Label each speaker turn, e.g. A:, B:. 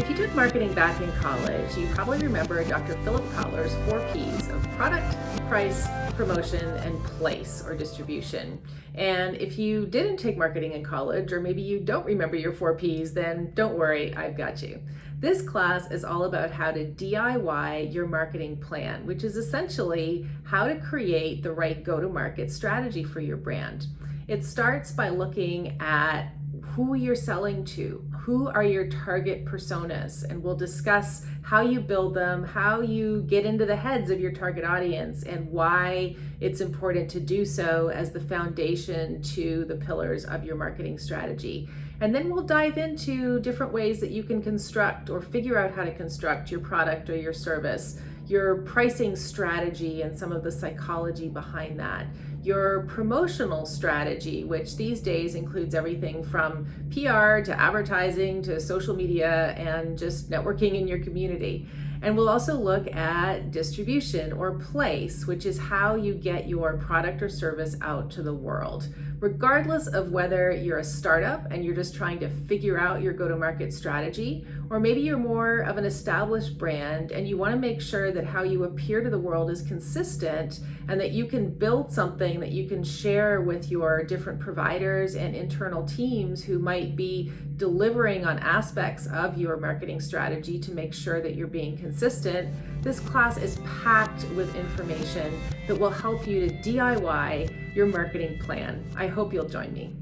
A: If you took marketing back in college, you probably remember Dr. Philip Kotler's 4 Ps of product, price, promotion, and place or distribution. And if you didn't take marketing in college, or maybe you don't remember your 4 Ps, then don't worry, I've got you. This class is all about how to DIY your marketing plan, which is essentially how to create the right go-to-market strategy for your brand. It starts by looking at who you're selling to, who are your target personas, and we'll discuss how you build them, how you get into the heads of your target audience, and why it's important to do so as the foundation to the pillars of your marketing strategy. And then we'll dive into different ways that you can construct or figure out how to construct your product or your service, your pricing strategy and some of the psychology behind that, your promotional strategy, which these days includes everything from PR to advertising to social media and just networking in your community. And we'll also look at distribution or place, which is how you get your product or service out to the world. Regardless of whether you're a startup and you're just trying to figure out your go-to-market strategy, or maybe you're more of an established brand and you want to make sure that how you appear to the world is consistent and that you can build something that you can share with your different providers and internal teams who might be delivering on aspects of your marketing strategy to make sure that you're being consistent. This class is packed with information that will help you to DIY your marketing plan. I hope you'll join me.